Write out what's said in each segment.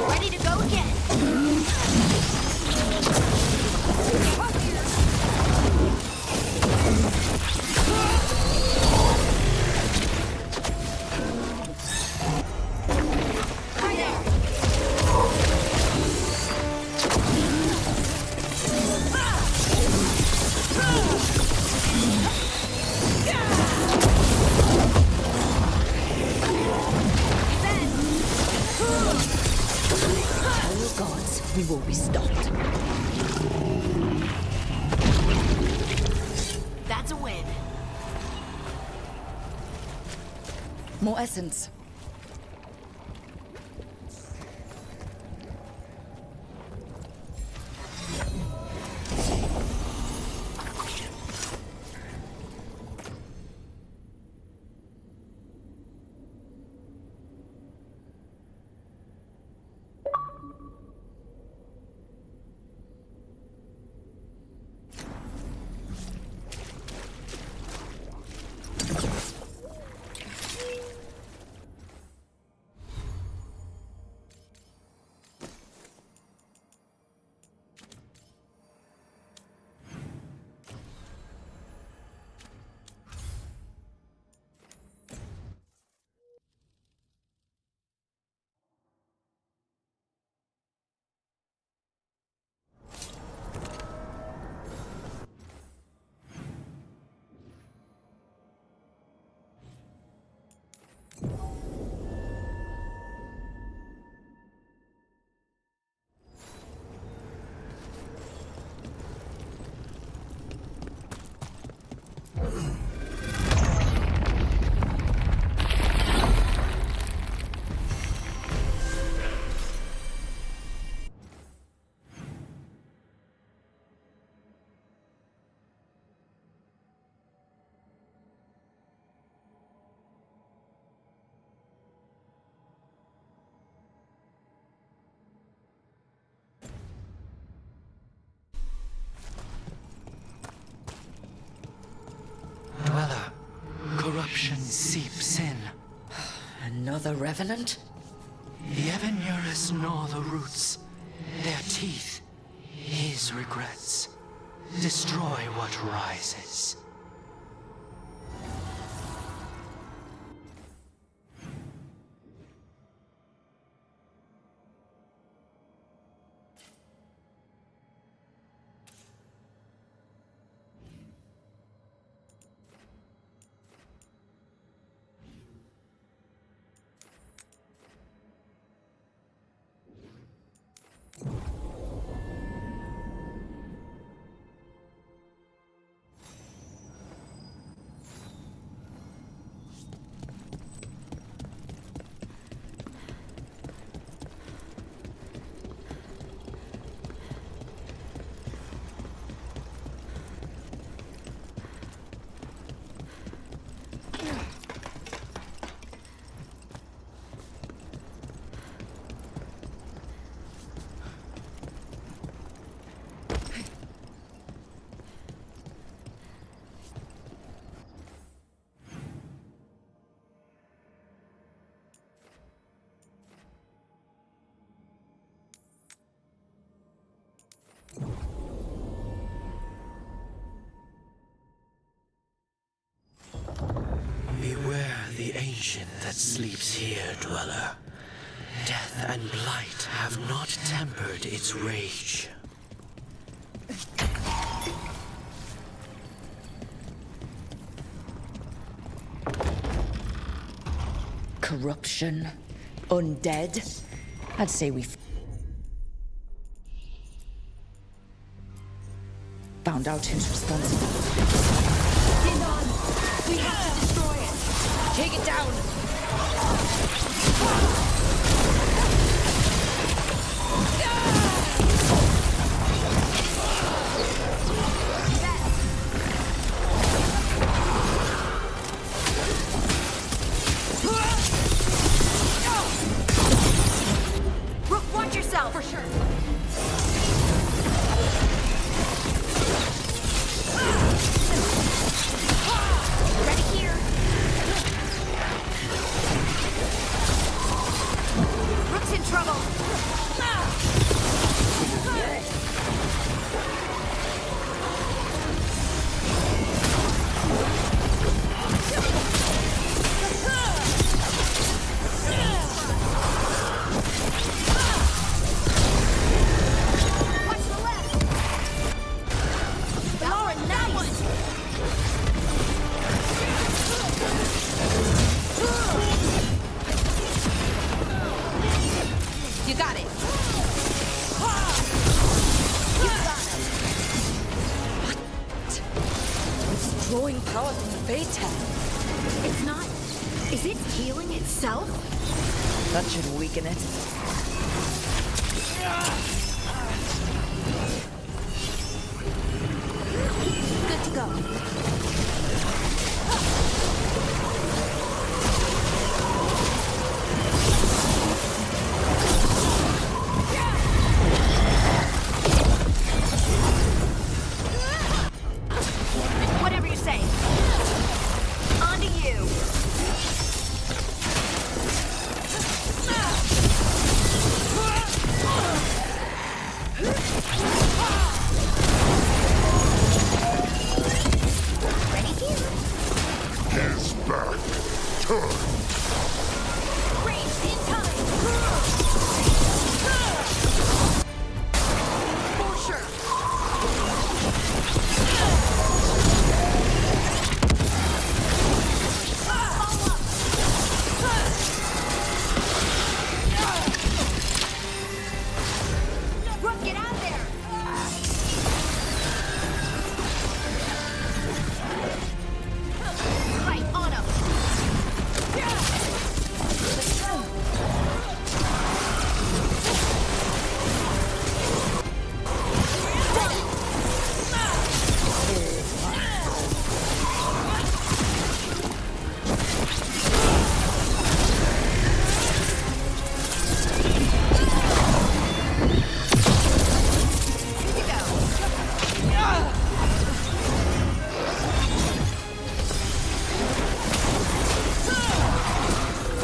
Ready to go again. We will be stopped. That's a win. More essence. Dweller, corruption seeps in. Another revenant? The ever nearest gnaw the roots. Their teeth, his regrets. Destroy what rises. Beware the ancient that sleeps here, Dweller. Death and blight have not tempered its rage. Corruption? Undead? I'd say we found out who's responsible. Stand on! We have to destroy it! Take it down! Rook, watch yourself! For sure. Ready here. Rook's in trouble. Watch the left. Oh, nice. You got it. You got it. It's drawing power from the Beta. It's not. Is it healing itself? That should weaken it. Good to go. Whatever you say. On to you. Ready here. His back turned. Range in time. For sure. Follow up. Brooke, get out there. Right, on him. Here you go.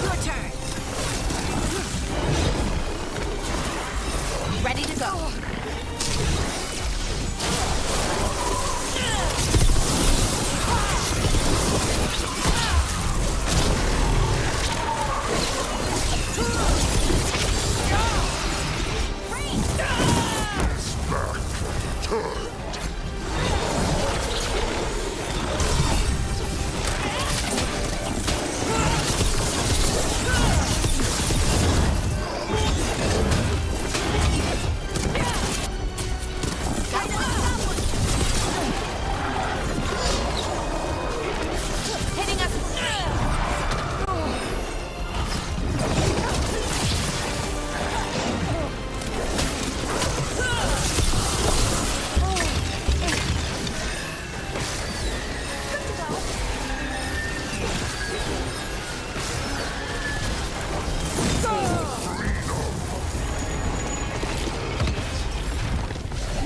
Your turn. Ready to go. Back turned. Hitting us.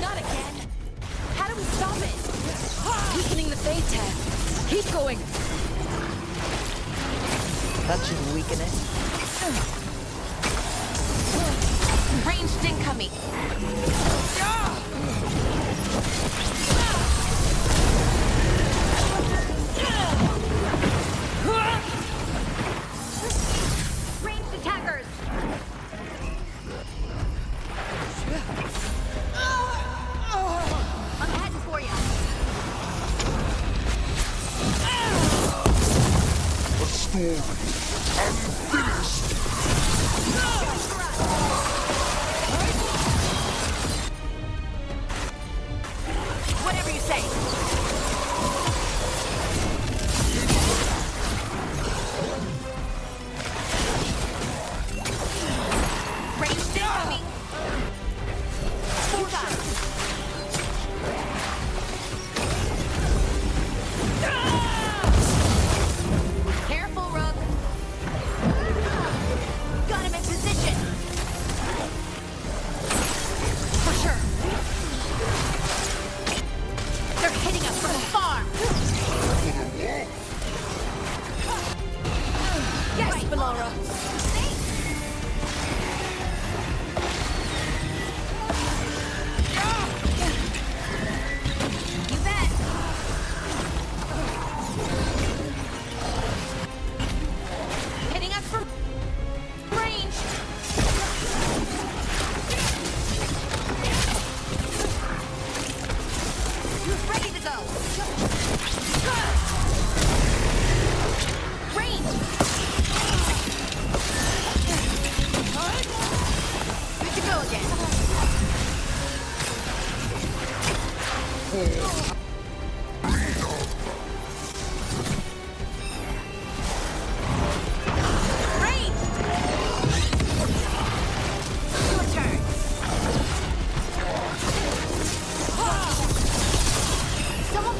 Not again. How do we stop it? Weakening the Beta. Keep going. That should weaken it. Ranged incoming. Ranged attackers. I'm heading for you. A story unfinished. Someone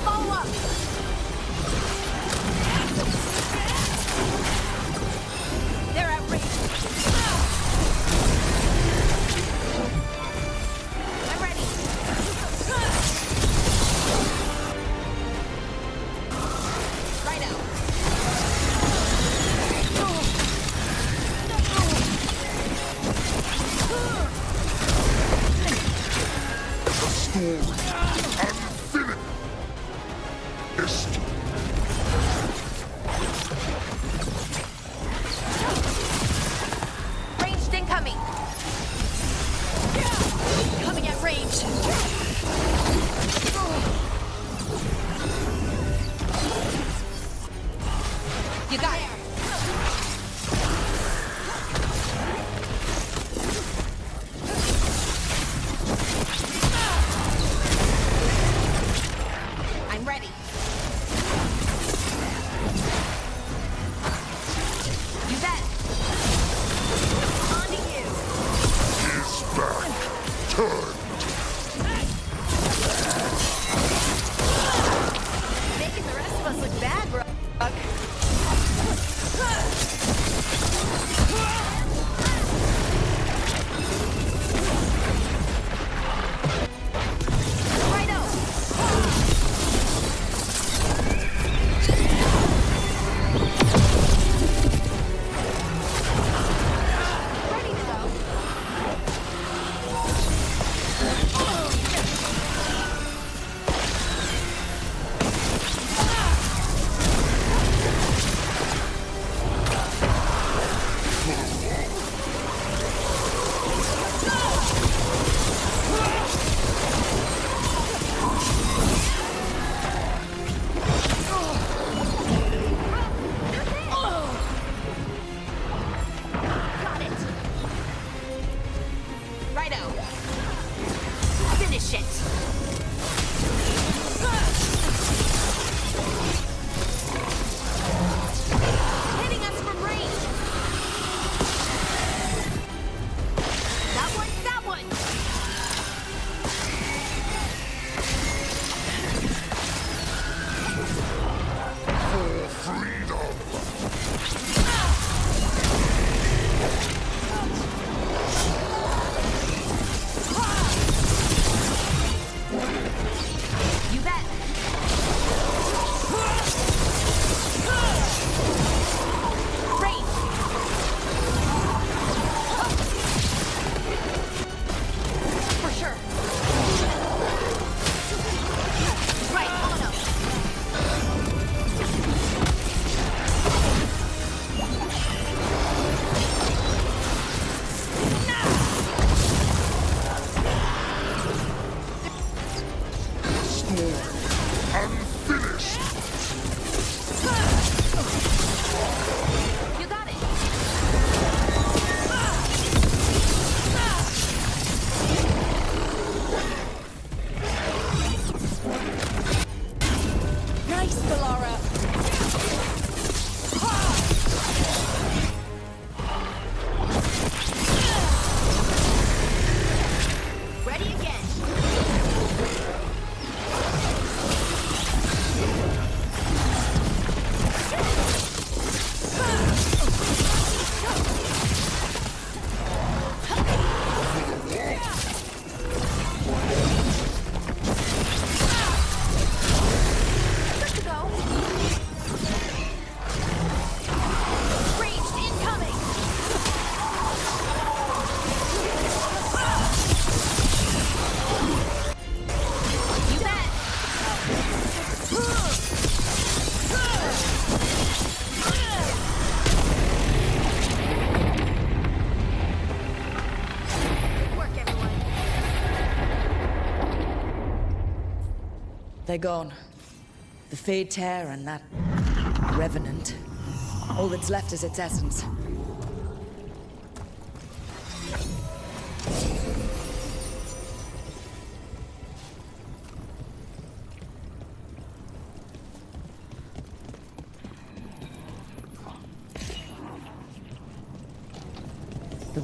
follow up! They're at range. I'm ready. Right out. The storm. Unfinished. Ranged incoming. Coming at range. You got it. I'm ready. You bet. On to you. His back turned. Making the rest of us look bad, bro. Ready to go. Got it. Righto. Finish it. Hitting us from range. That one, that one. For freedom. You bet. Range. For sure. Right, on up. Storm. Unfinished. You got it. Nice, Valara. Ready again. Good to go. Ranged incoming. You bet. Good work, everyone. They're gone. The Fade Tear and that Revenant. All that's left is its essence.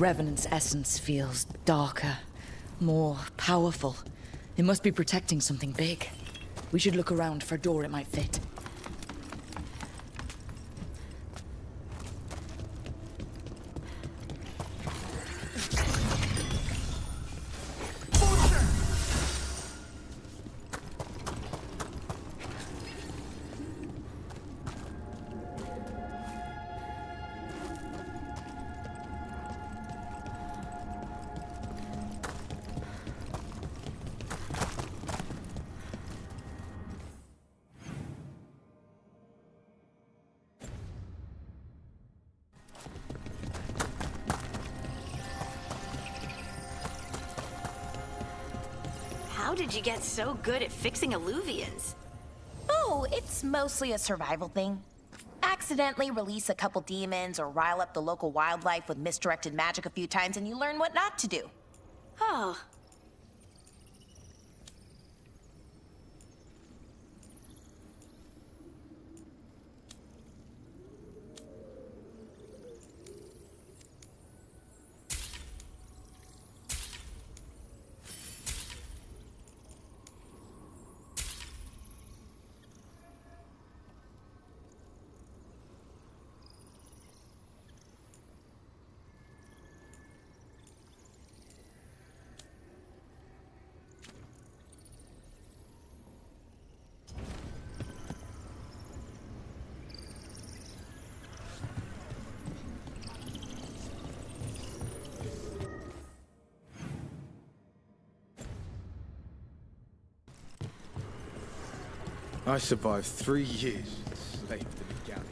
Revenant's essence feels darker, more powerful. It must be protecting something big. We should look around for a door it might fit. How did you get so good at fixing illuvians? Oh, it's mostly a survival thing. Accidentally release a couple demons or rile up the local wildlife with misdirected magic a few times and you learn what not to do. Oh. I survived 3 years enslaved in the galleys.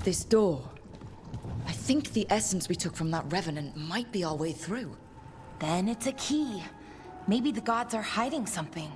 This door. I think the essence we took from that Revenant might be our way through. Then it's a key. Maybe the gods are hiding something.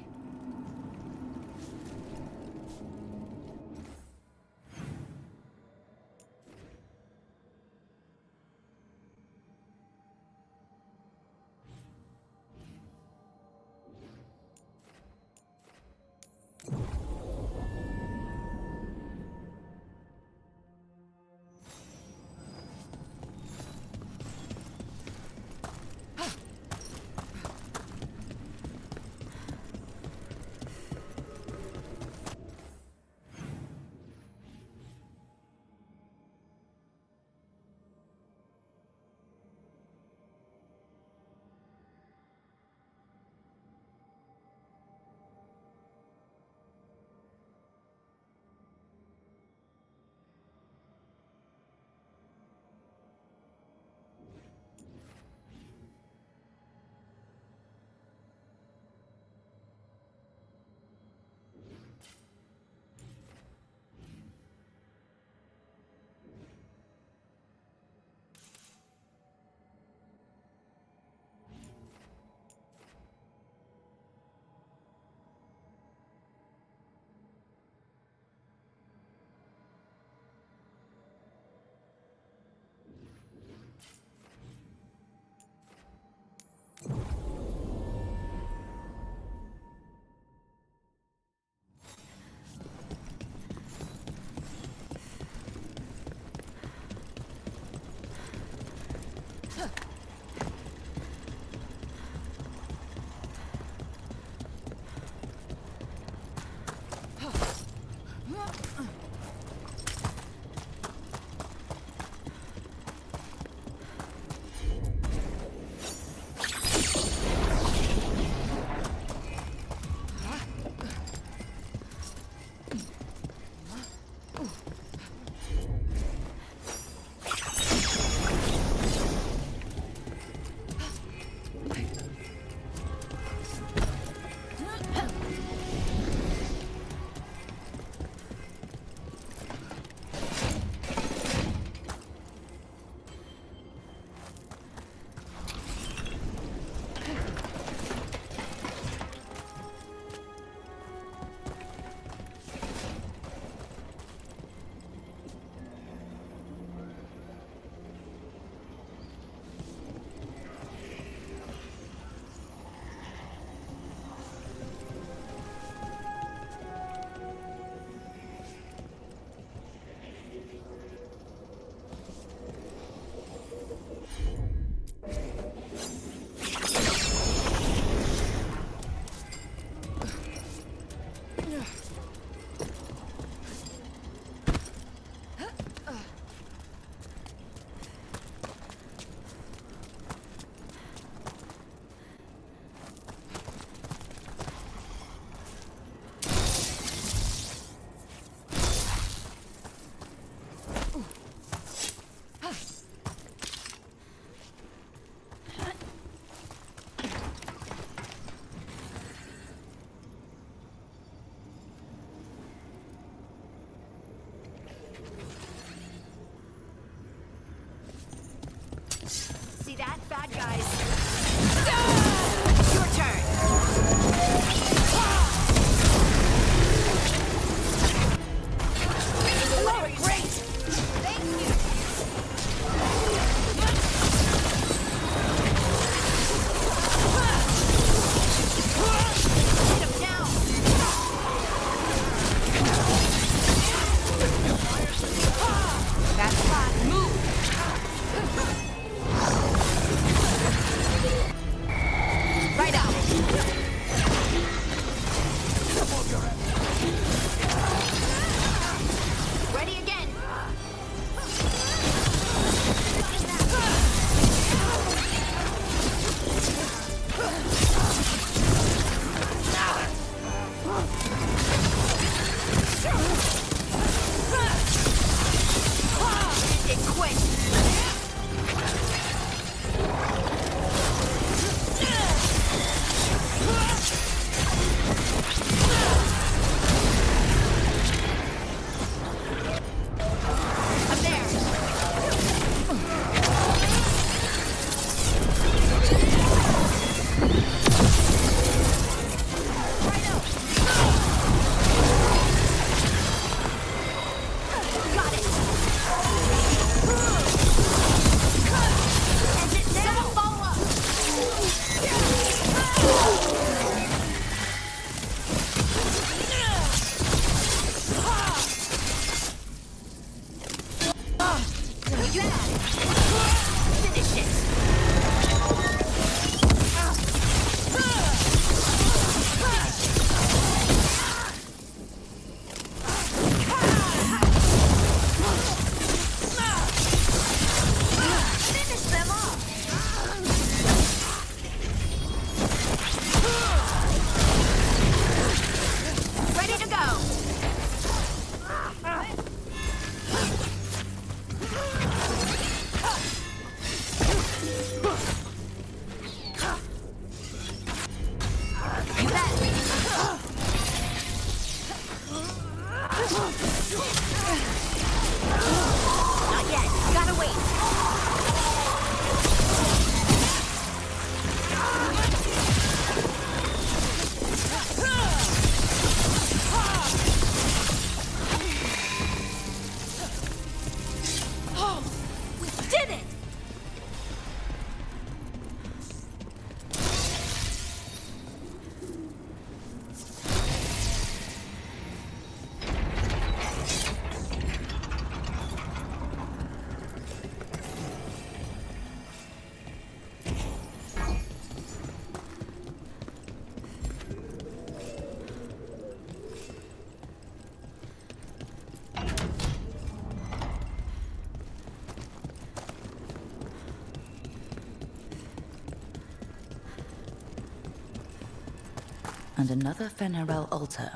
And another Fenerel altar.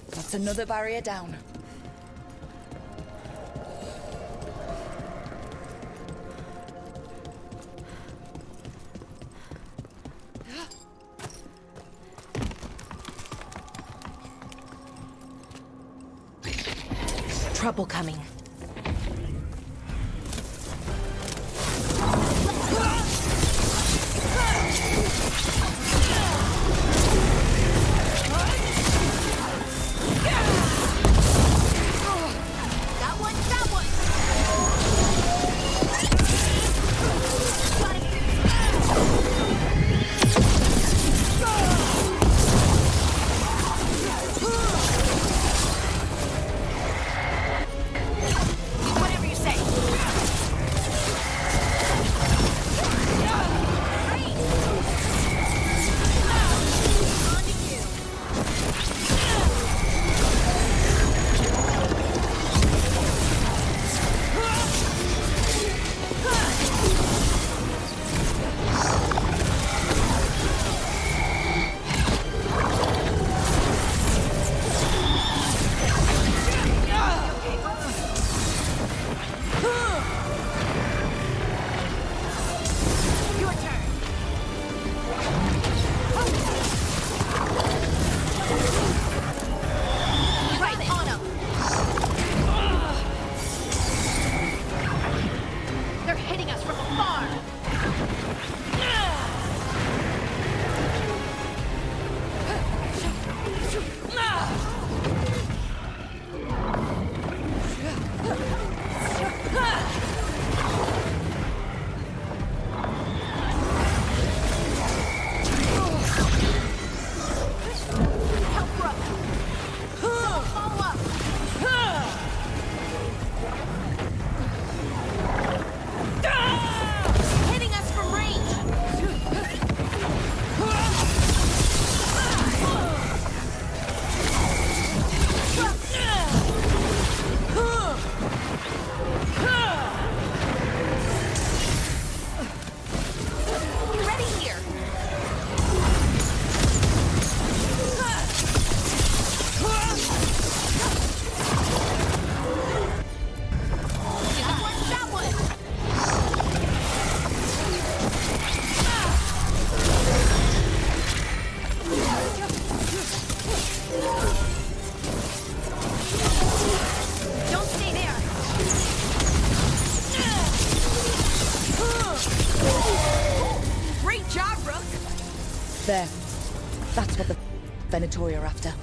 That's another barrier down. Trouble coming. Got one, got one. Whatever you say. On to you. Your turn. Right on 'em. They're hitting us from afar. Help, bro. Follow up. Hitting us from range. Ready here. Got one, got one. Don't stay there. Great job, Rook. There. That's what the Venatori are after.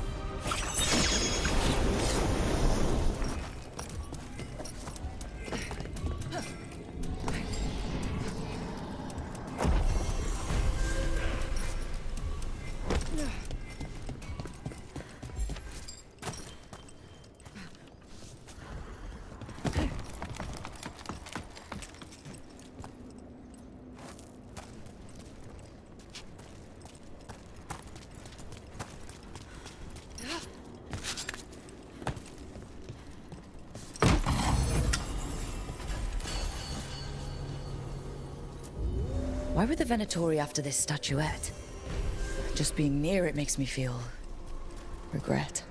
Why were the Venatori after this statuette? Just being near it makes me feel regret.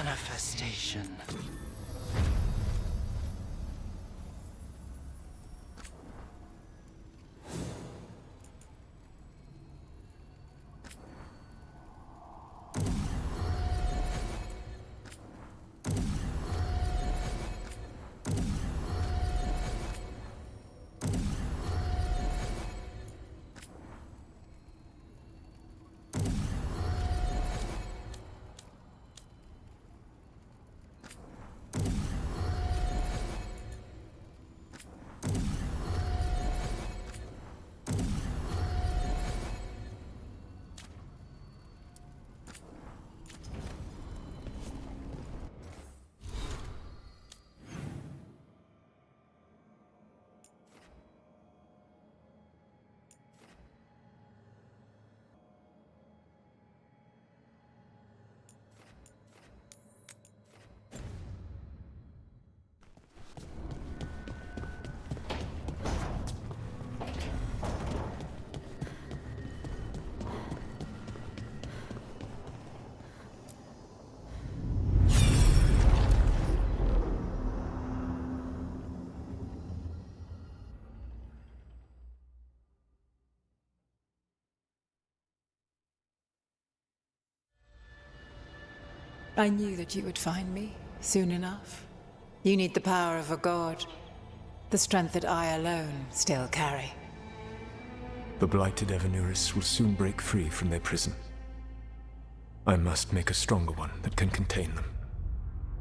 manifestation. I knew that you would find me soon enough. You need the power of a god, the strength that I alone still carry. The blighted Evanuris will soon break free from their prison. I must make a stronger one that can contain them.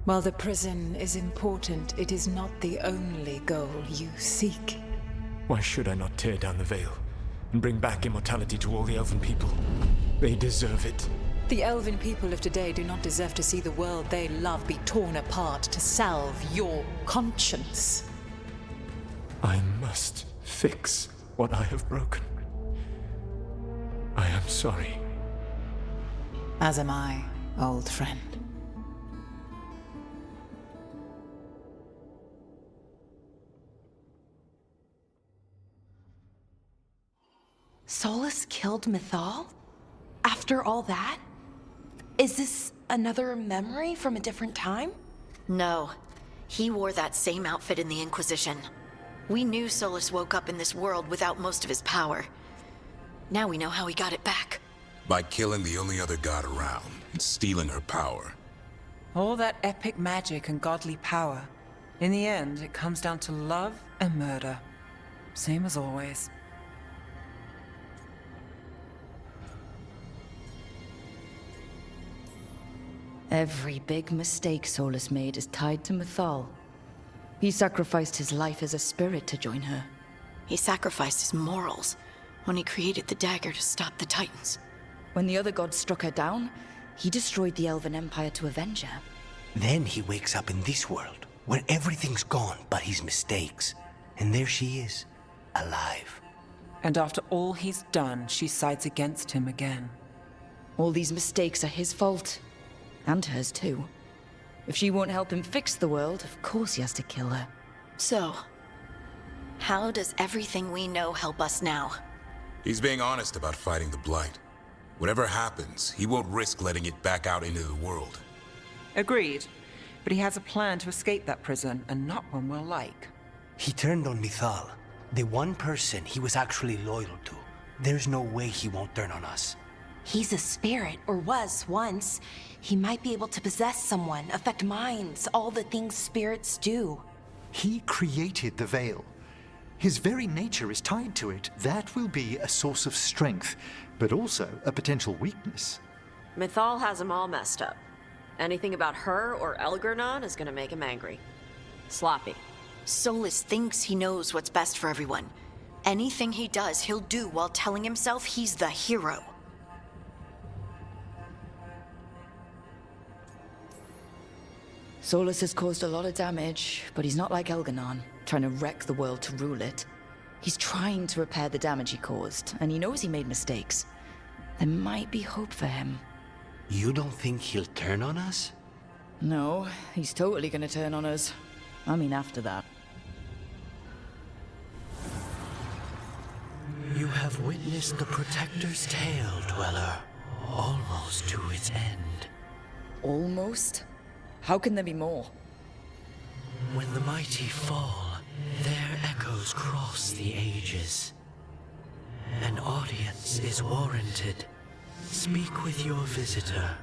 While the prison is important, it is not the only goal you seek. Why should I not tear down the veil and bring back immortality to all the Elven people? They deserve it. The Elven people of today do not deserve to see the world they love be torn apart to salve your conscience. I must fix what I have broken. I am sorry. As am I, old friend. Solus killed Mythal? After all that? Is this another memory from a different time? No. He wore that same outfit in the Inquisition. We knew Solus woke up in this world without most of his power. Now we know how he got it back. By killing the only other god around and stealing her power. All that epic magic and godly power. In the end, it comes down to love and murder. Same as always. Every big mistake Solus made is tied to Mythal. He sacrificed his life as a spirit to join her. He sacrificed his morals when he created the dagger to stop the Titans. When the other gods struck her down, he destroyed the Elven Empire to avenge her. Then he wakes up in this world, where everything's gone but his mistakes. And there she is, alive. And after all he's done, she sides against him again. All these mistakes are his fault. And hers too. If she won't help him fix the world, of course he has to kill her. So, how does everything we know help us now? He's being honest about fighting the Blight. Whatever happens, he won't risk letting it back out into the world. Agreed. But he has a plan to escape that prison, and not one we'll like. He turned on Mythal, the one person he was actually loyal to. There's no way he won't turn on us. He's a spirit, or was once. He might be able to possess someone, affect minds, all the things spirits do. He created the Veil. His very nature is tied to it. That will be a source of strength, but also a potential weakness. Mythal has him all messed up. Anything about her or Elgernon is gonna make him angry. Sloppy. Solus thinks he knows what's best for everyone. Anything he does, he'll do while telling himself he's the hero. Solus has caused a lot of damage, but he's not like Elgernon, trying to wreck the world to rule it. He's trying to repair the damage he caused, and he knows he made mistakes. There might be hope for him. You don't think he'll turn on us? No, he's totally gonna turn on us. I mean, after that. You have witnessed the Protector's tale, Dweller. Almost to its end. Almost? How can there be more? When the mighty fall, their echoes cross the ages. An audience is warranted. Speak with your visitor.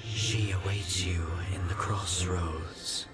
She awaits you in the crossroads.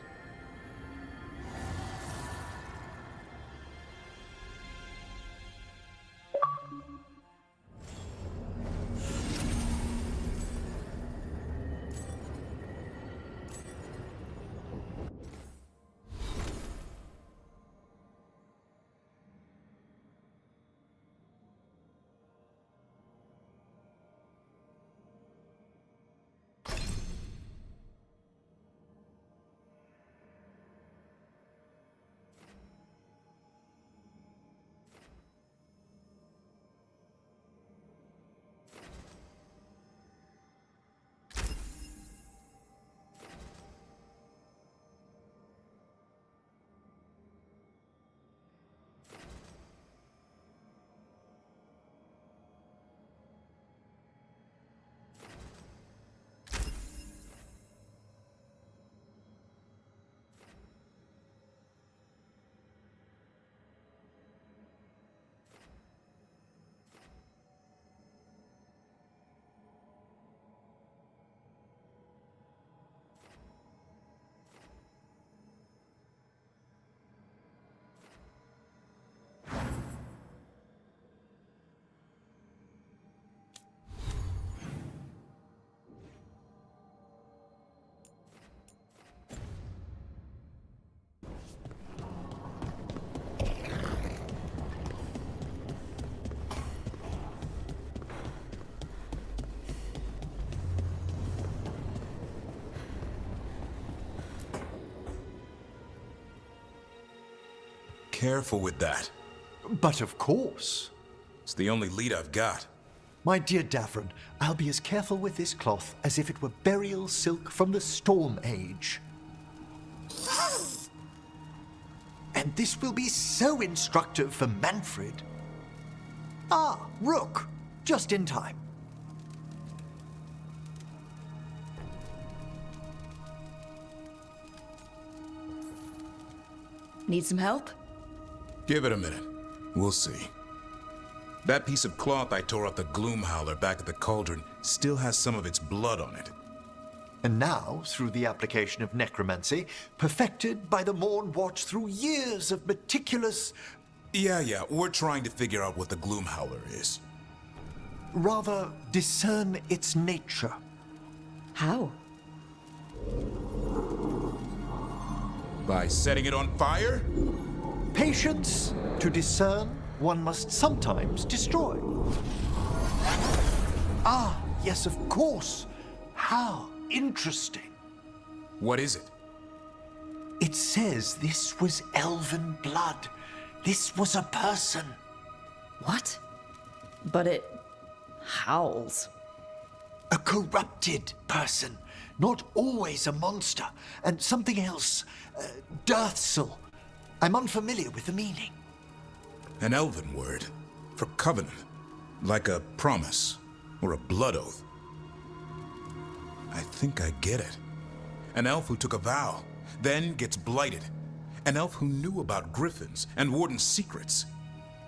Careful with that. But of course. It's the only lead I've got. My dear Davron, I'll be as careful with this cloth as if it were burial silk from the Storm Age. And this will be so instructive for Manfred. Ah, Rook, just in time. Need some help? Give it a minute. We'll see. That piece of cloth I tore off the Gloom Howler back at the Cauldron still has some of its blood on it. And now, through the application of necromancy, perfected by the Morn Watch through years of meticulous... Yeah, we're trying to figure out what the Gloom Howler is. Rather, discern its nature. How? By setting it on fire? Patience. To discern, one must sometimes destroy. Ah, yes, of course. How interesting. What is it? It says this was elven blood. This was a person. What? But it howls. A corrupted person. Not always a monster. And something else. Dirthsel. I'm unfamiliar with the meaning. An elven word for covenant. Like a promise or a blood oath. I think I get it. An elf who took a vow, then gets blighted. An elf who knew about griffins and Warden's secrets.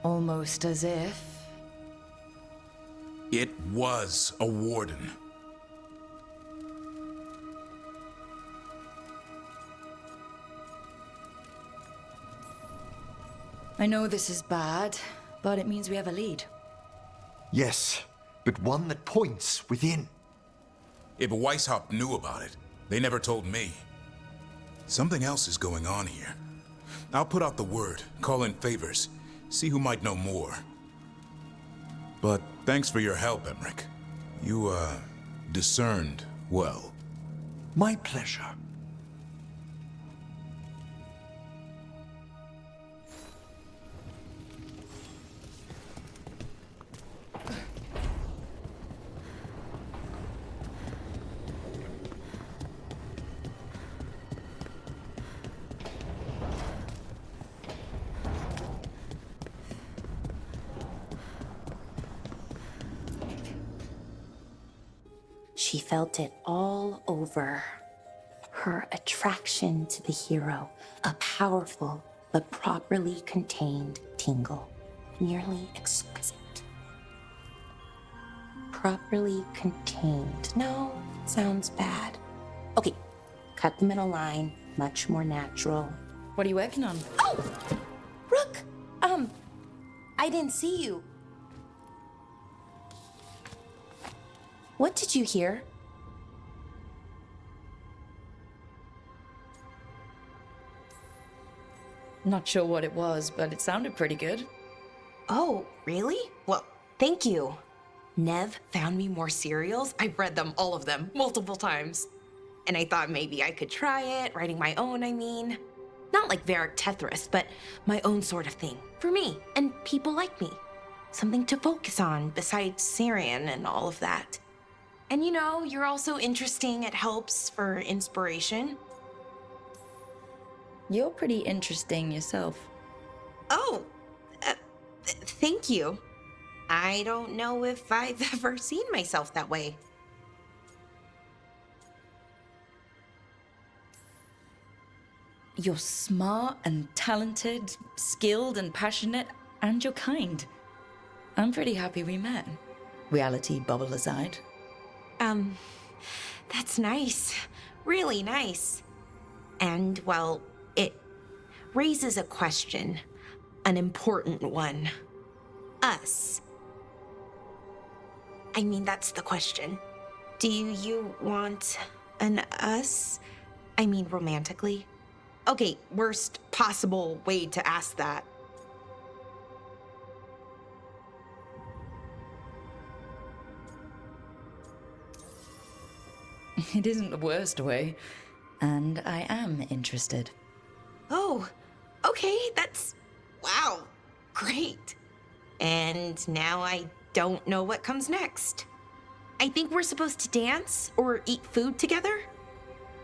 Almost as if... It was a Warden. I know this is bad, but it means we have a lead. Yes, but one that points within. If Weishaupt knew about it, they never told me. Something else is going on here. I'll put out the word, call in favors, see who might know more. But thanks for your help, Emmerich. You, discerned well. My pleasure. She felt it all over. her attraction to the hero, a powerful but properly contained tingle, nearly exquisite. Properly contained. No, sounds bad. Okay, cut the middle line, much more natural. What are you working on? Oh! Rook! I didn't see you. What did you hear? Not sure what it was, but it sounded pretty good. Oh, really? Well, thank you. Nev found me more cereals. I've read them, all of them, multiple times. And I thought maybe I could try it, writing my own, I mean. Not like Varric Tethrus, but my own sort of thing. For me, and people like me. Something to focus on besides Syrian and all of that. And you know, you're also interesting. It helps for inspiration. You're pretty interesting yourself. Oh, thank you. I don't know if I've ever seen myself that way. You're smart and talented, skilled and passionate, and you're kind. I'm pretty happy we met. Reality bubble aside. That's nice. Really nice. And, well, it raises a question. An important one. Us. I mean, that's the question. Do you want an us? I mean, romantically? Okay, worst possible way to ask that. It isn't the worst way, and I am interested. Oh, okay, that's... wow, great. And now I don't know what comes next. I think we're supposed to dance or eat food together?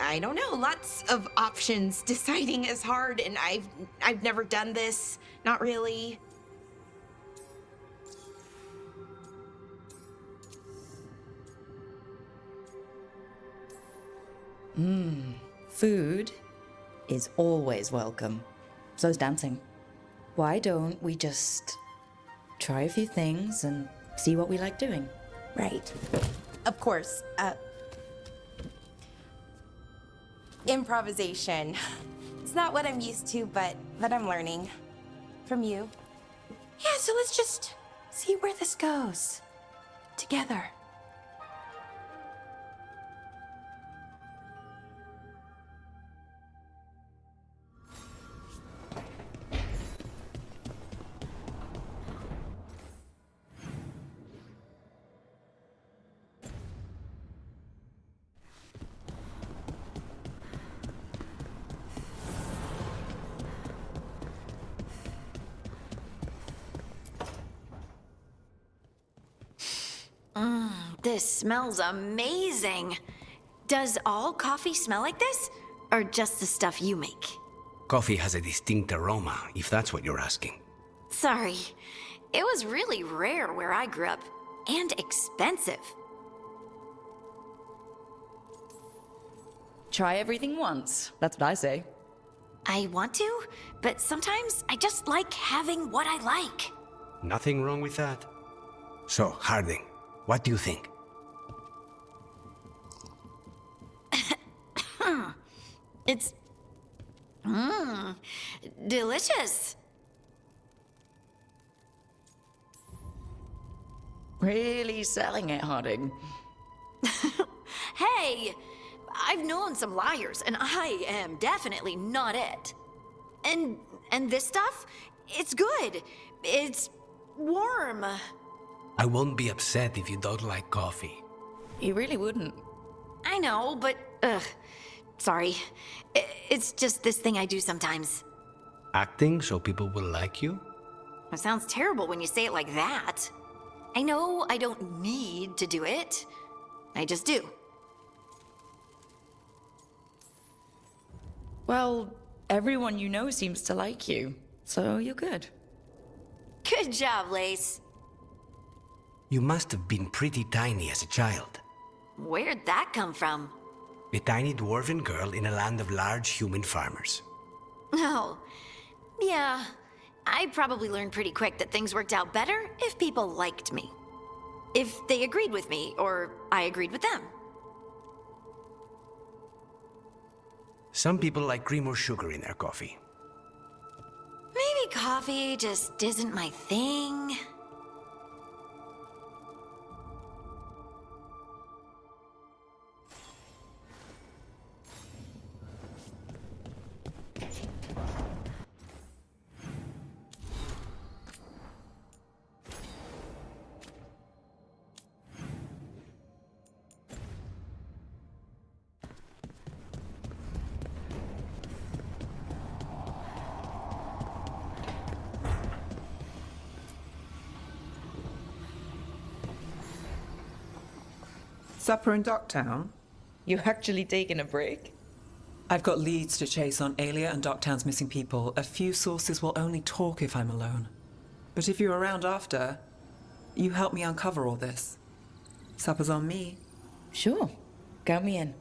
I don't know, lots of options. Deciding is hard, and I've never done this. Not really. Food is always welcome. So's dancing. Why don't we just try a few things and see what we like doing? Right. Of course. Improvisation. It's not what I'm used to, but I'm learning. From you. Yeah, so let's just see where this goes. Together. This smells amazing. Does all coffee smell like this? Or just the stuff you make? Coffee has a distinct aroma, if that's what you're asking. Sorry. It was really rare where I grew up. And expensive. Try everything once. That's what I say. I want to, but sometimes I just like having what I like. Nothing wrong with that. So, Harding, what do you think? It's... delicious. Really selling it, Harding. Hey, I've known some liars, and I am definitely not it. And this stuff, it's good. It's warm. I won't be upset if you don't like coffee. You really wouldn't. I know, but sorry. It's just this thing I do sometimes. Acting so people will like you? It sounds terrible when you say it like that. I know I don't need to do it. I just do. Well, everyone you know seems to like you, so you're good. Good job, Lace. You must have been pretty tiny as a child. Where'd that come from? A tiny dwarven girl in a land of large human farmers. Oh, yeah. I probably learned pretty quick that things worked out better if people liked me. If they agreed with me, or I agreed with them. Some people like cream or sugar in their coffee. Maybe coffee just isn't my thing. Supper in Docktown? You actually taking a break? I've got leads to chase on Alia and Docktown's missing people. A few sources will only talk if I'm alone. But if you're around after, you help me uncover all this. Supper's on me. Sure. Count me in.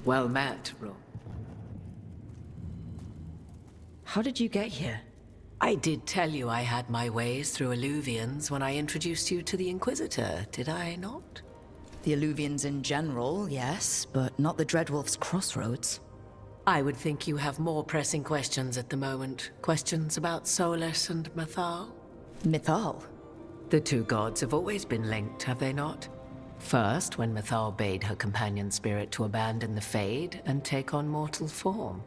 Well met, Ro. How did you get here? I did tell you I had my ways through Illuvians when I introduced you to the Inquisitor, did I not? The Illuvians in general, yes, but not the Dreadwolf's crossroads. I would think you have more pressing questions at the moment. Questions about Solus and Mythal? Mythal? The two gods have always been linked, have they not? First, when Mythal bade her companion spirit to abandon the Fade and take on mortal form.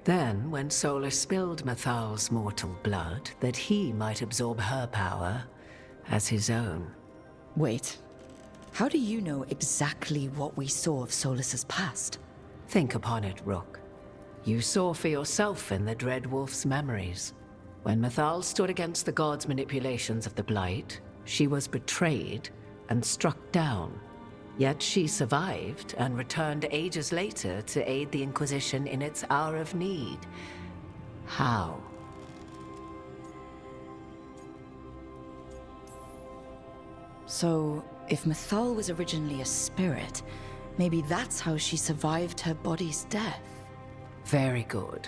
Then, when Solus spilled Mythal's mortal blood, that he might absorb her power as his own. Wait. How do you know exactly what we saw of Solus's past? Think upon it, Rook. You saw for yourself in the Dreadwolf's memories. When Mythal stood against the gods' manipulations of the Blight, she was betrayed and struck down. Yet she survived and returned ages later to aid the Inquisition in its hour of need. How? So, if Mythal was originally a spirit, maybe that's how she survived her body's death. Very good.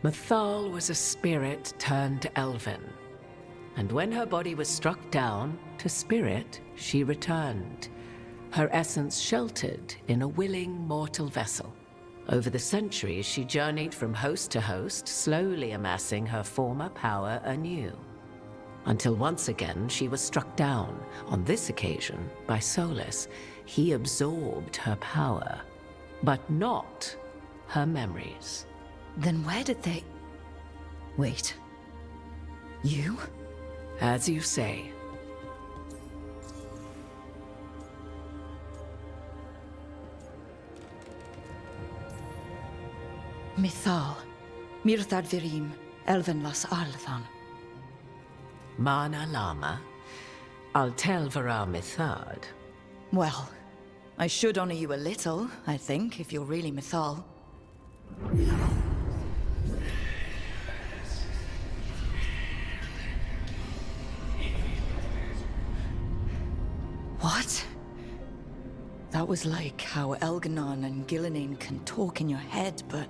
Mythal was a spirit turned elven. And when her body was struck down, to spirit, she returned. Her essence sheltered in a willing mortal vessel. Over the centuries, she journeyed from host to host, slowly amassing her former power anew. Until once again, she was struck down, on this occasion, by Solus. He absorbed her power, but not her memories. Then where did they... Wait. You? As you say. Mythal. Mirthad Virim. Elven las Althan. Mana Lama. Altel Vara Mythad. Well, I should honor you a little, I think, if you're really Mythal. What? That was like how Elganon and Gillinan can talk in your head, but...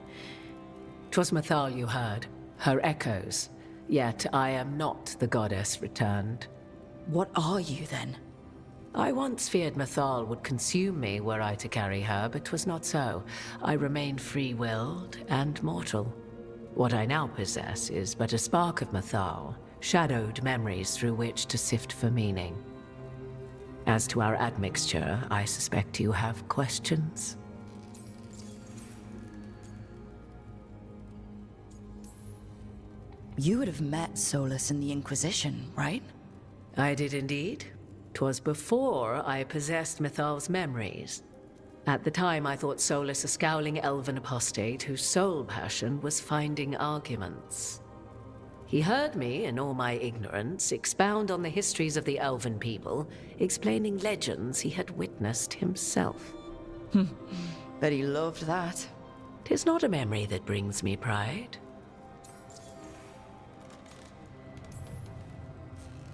'Twas Mythal you heard, her echoes. Yet I am not the goddess returned. What are you, then? I once feared Mythal would consume me were I to carry her, but 'twas not so. I remain free-willed and mortal. What I now possess is but a spark of Mythal, shadowed memories through which to sift for meaning. As to our admixture, I suspect you have questions. You would have met Solus in the Inquisition, right? I did indeed. 'Twas before I possessed Mythal's memories. At the time, I thought Solus a scowling elven apostate whose sole passion was finding arguments. He heard me, in all my ignorance, expound on the histories of the elven people, explaining legends he had witnessed himself. Bet he loved that. 'Tis not a memory that brings me pride.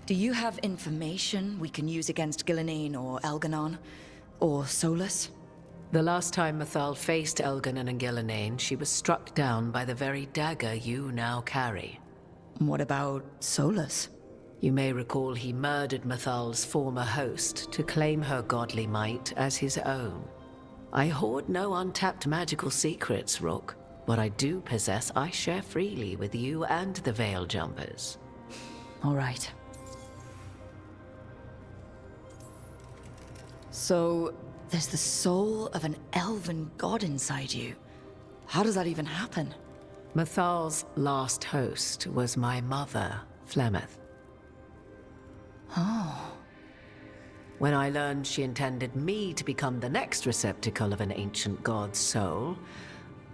Do you have information we can use against Gillenane or Elganon? Or Solus? The last time Mythal faced Elganon and Gillenane, she was struck down by the very dagger you now carry. What about Solus? You may recall he murdered Mythal's former host to claim her godly might as his own. I hoard no untapped magical secrets, Rook. What I do possess, I share freely with you and the Veil Jumpers. All right. So, there's the soul of an elven god inside you. How does that even happen? Mythal's last host was my mother, Flemeth. Oh. When I learned she intended me to become the next receptacle of an ancient god's soul,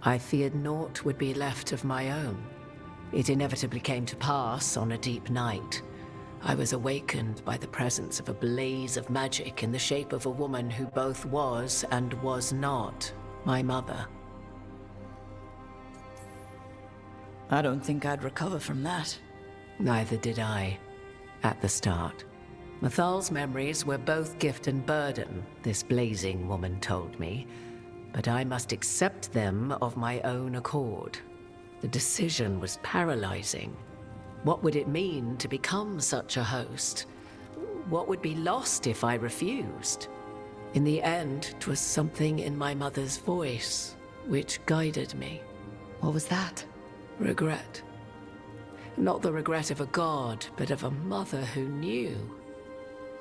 I feared naught would be left of my own. It inevitably came to pass on a deep night. I was awakened by the presence of a blaze of magic in the shape of a woman who both was and was not my mother. I don't think I'd recover from that. Neither did I, at the start. Mythal's memories were both gift and burden, this blazing woman told me, but I must accept them of my own accord. The decision was paralyzing. What would it mean to become such a host? What would be lost if I refused? In the end, 'twas something in my mother's voice which guided me. What was that? Regret. Not the regret of a god, but of a mother who knew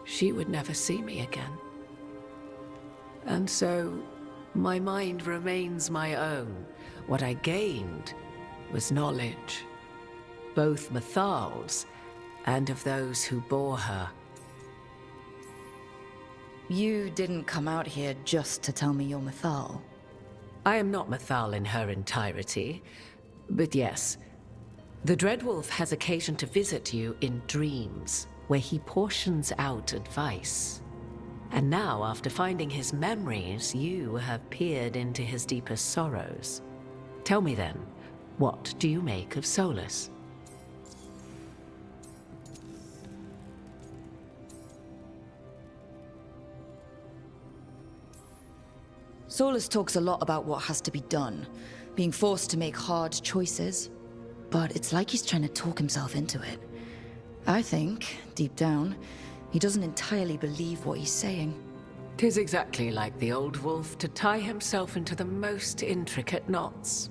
she would never see me again. And so, my mind remains my own. What I gained was knowledge, both Mythal's and of those who bore her. You didn't come out here just to tell me you're Mythal. I am not Mythal in her entirety, but yes, the Dreadwolf has occasion to visit you in dreams, where he portions out advice. And now, after finding his memories, you have peered into his deepest sorrows. Tell me then, what do you make of Solus? Solus talks a lot about what has to be done, being forced to make hard choices. But it's like he's trying to talk himself into it. I think, deep down, he doesn't entirely believe what he's saying. 'Tis exactly like the old wolf to tie himself into the most intricate knots.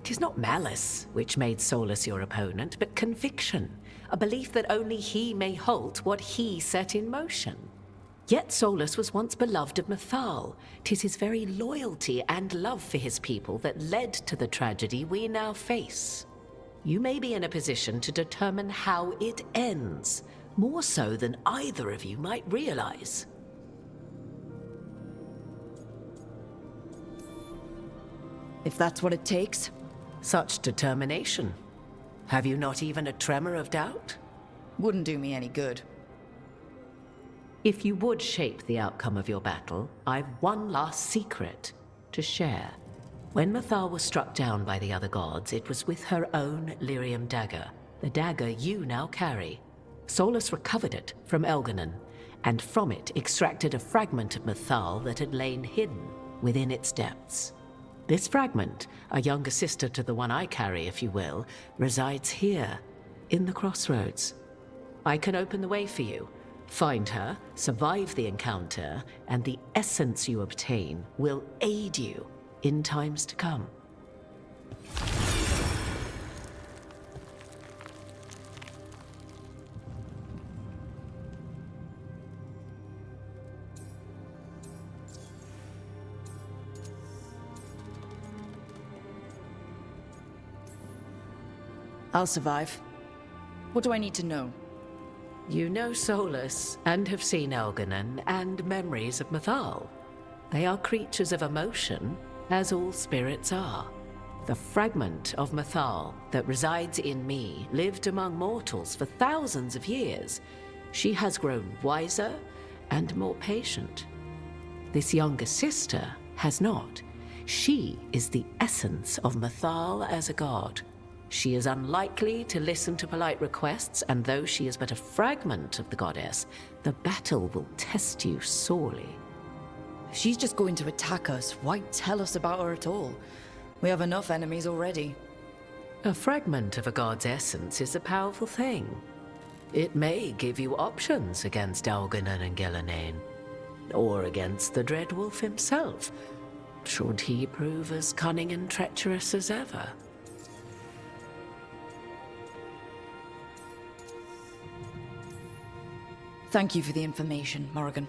'Tis not malice which made Solus your opponent, but conviction, a belief that only he may halt what he set in motion. Yet Solus was once beloved of Mythal. 'Tis his very loyalty and love for his people that led to the tragedy we now face. You may be in a position to determine how it ends, more so than either of you might realize. If that's what it takes. Such determination. Have you not even a tremor of doubt? Wouldn't do me any good. If you would shape the outcome of your battle, I've one last secret to share. When Mythal was struck down by the other gods, it was with her own lyrium dagger, the dagger you now carry. Solus recovered it from Elganon, and from it extracted a fragment of Mythal that had lain hidden within its depths. This fragment, a younger sister to the one I carry, if you will, resides here, in the crossroads. I can open the way for you. Find her, survive the encounter, and the essence you obtain will aid you in times to come. I'll survive. What do I need to know? You know Solus, and have seen Elganon, and memories of Mythal. They are creatures of emotion, as all spirits are. The fragment of Mythal that resides in me lived among mortals for thousands of years. She has grown wiser and more patient. This younger sister has not. She is the essence of Mythal as a god. She is unlikely to listen to polite requests, and though she is but a fragment of the goddess, the battle will test you sorely. If she's just going to attack us, why tell us about her at all? We have enough enemies already. A fragment of a god's essence is a powerful thing. It may give you options against Elganon and Gillenane, or against the Dread Wolf himself, should he prove as cunning and treacherous as ever. Thank you for the information, Morrigan.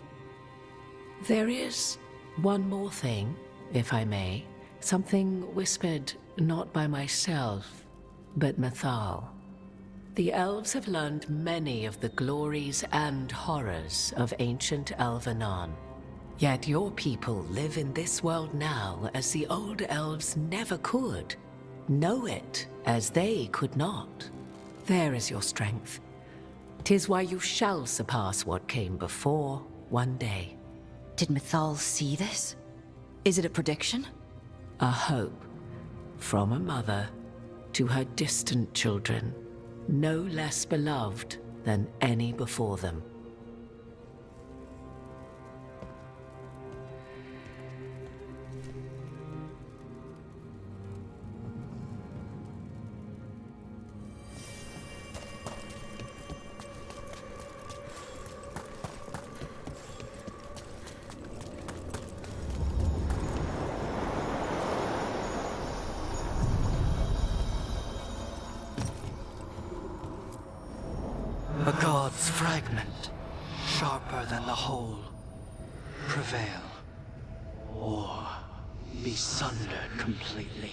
There is one more thing, if I may. Something whispered not by myself, but Mythal. The elves have learned many of the glories and horrors of ancient Elvenon. Yet your people live in this world now as the old elves never could. Know it as they could not. There is your strength. 'Tis why you shall surpass what came before one day. Did Mythal see this? Is it a prediction? A hope. From a mother to her distant children, no less beloved than any before them. A god's fragment, sharper than the whole. Prevail, or be sundered completely.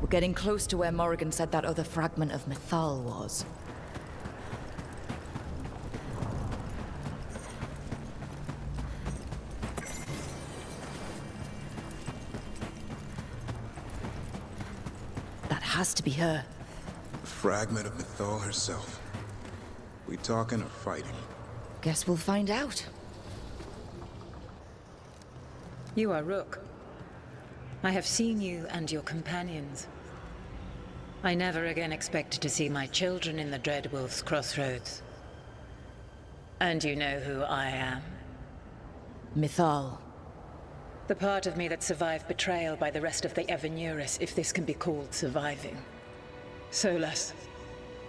We're getting close to where Morrigan said that other fragment of Mythal was. That has to be her. A fragment of Mythal herself. We talking or fighting? Guess we'll find out. You are Rook. I have seen you and your companions. I never again expected to see my children in the Dreadwolf's crossroads. And you know who I am? Mythal. The part of me that survived betrayal by the rest of the Evanuris, if this can be called surviving. Solus.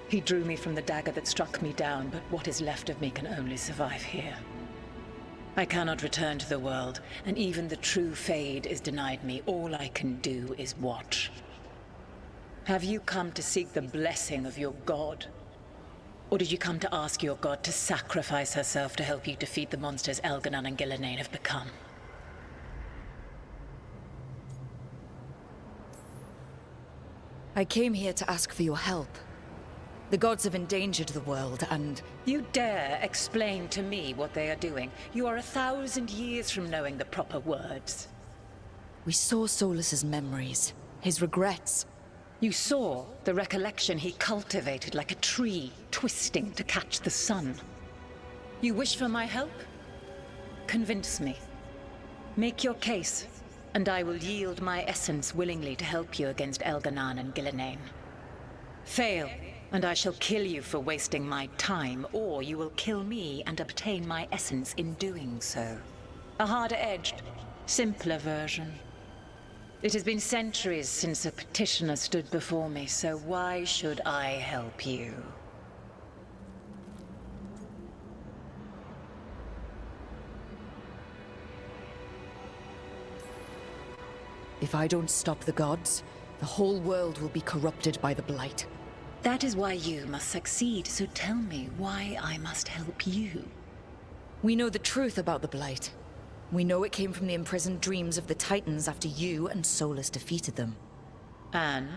He drew me from the dagger that struck me down, but what is left of me can only survive here. I cannot return to the world, and even the true Fade is denied me. All I can do is watch. Have you come to seek the blessing of your god? Or did you come to ask your god to sacrifice herself to help you defeat the monsters Elganon and Gillenane have become? I came here to ask for your help. The gods have endangered the world, and... You dare explain to me what they are doing? You are 1,000 years from knowing the proper words. We saw Solus's memories, his regrets. You saw the recollection he cultivated like a tree, twisting to catch the sun. You wish for my help? Convince me. Make your case, and I will yield my essence willingly to help you against Elganon and Gillenane. Fail, and I shall kill you for wasting my time, or you will kill me and obtain my essence in doing so. A harder-edged, simpler version. It has been centuries since a petitioner stood before me, so why should I help you? If I don't stop the gods, the whole world will be corrupted by the Blight. That is why you must succeed, so tell me why I must help you. We know the truth about the Blight. We know it came from the imprisoned dreams of the Titans after you and Solus defeated them. And?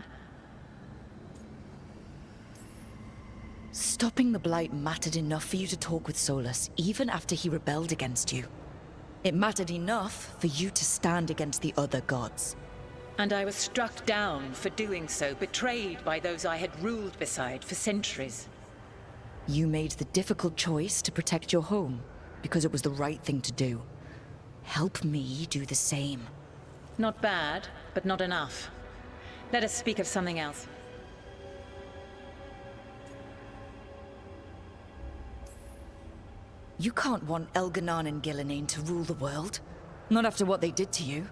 Stopping the Blight mattered enough for you to talk with Solus, even after he rebelled against you. It mattered enough for you to stand against the other gods. And I was struck down for doing so, betrayed by those I had ruled beside for centuries. You made the difficult choice to protect your home, because it was the right thing to do. Help me do the same. Not bad, but not enough. Let us speak of something else. You can't want Elganon and Gillenane to rule the world. Not after what they did to you.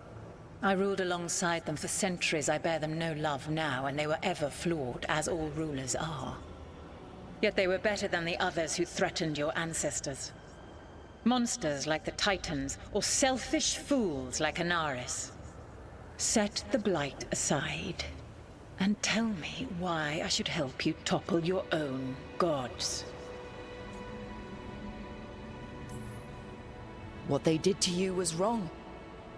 I ruled alongside them for centuries. I bear them no love now, and they were ever flawed, as all rulers are. Yet they were better than the others who threatened your ancestors. Monsters like the Titans, or selfish fools like Anaris. Set the Blight aside, and tell me why I should help you topple your own gods. What they did to you was wrong.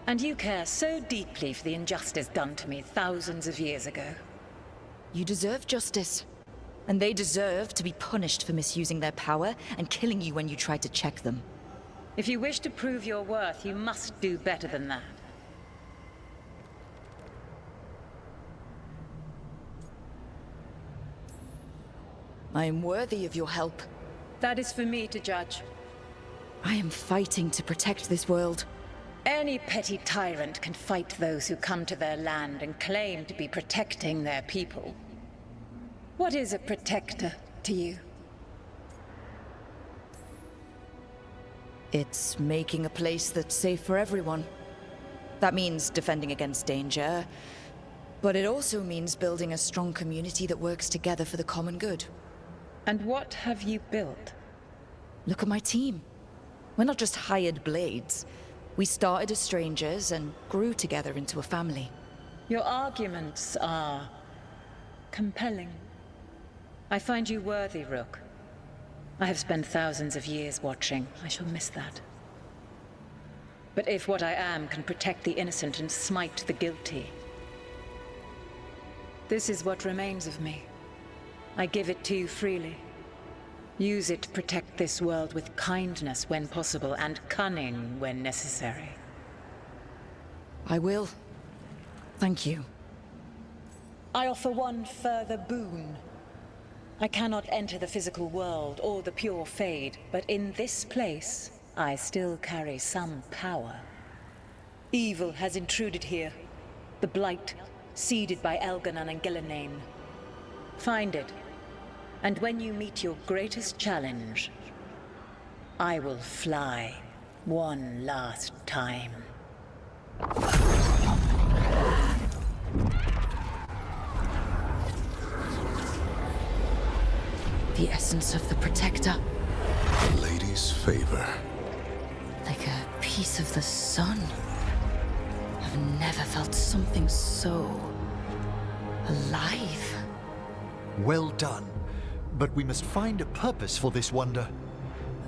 And you care so deeply for the injustice done to me thousands of years ago. You deserve justice. And they deserve to be punished for misusing their power and killing you when you tried to check them. If you wish to prove your worth, you must do better than that. I am worthy of your help. That is for me to judge. I am fighting to protect this world. Any petty tyrant can fight those who come to their land and claim to be protecting their people. What is a protector to you? It's making a place that's safe for everyone. That means defending against danger, but it also means building a strong community that works together for the common good. And what have you built? Look at my team. We're not just hired blades. We started as strangers and grew together into a family. Your arguments are compelling. I find you worthy, Rook. I have spent thousands of years watching. I shall miss that. But if what I am can protect the innocent and smite the guilty, this is what remains of me. I give it to you freely. Use it to protect this world with kindness when possible and cunning when necessary. I will. Thank you. I offer one further boon. I cannot enter the physical world or the pure Fade, but in this place, I still carry some power. Evil has intruded here. The Blight, seeded by Elganon and Gillenane. Find it, and when you meet your greatest challenge, I will fly one last time. The essence of the Protector. The lady's favor. Like a piece of the sun. I've never felt something so alive. Well done. But we must find a purpose for this wonder.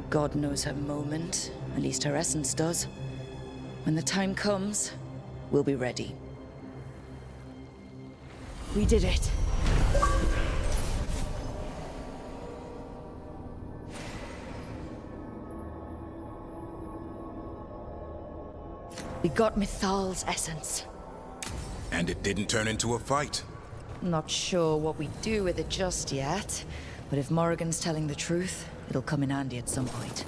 God knows her moment. At least her essence does. When the time comes, we'll be ready. We did it. We got Mythal's essence. And it didn't turn into a fight. Not sure what we do with it just yet, but if Morrigan's telling the truth, it'll come in handy at some point.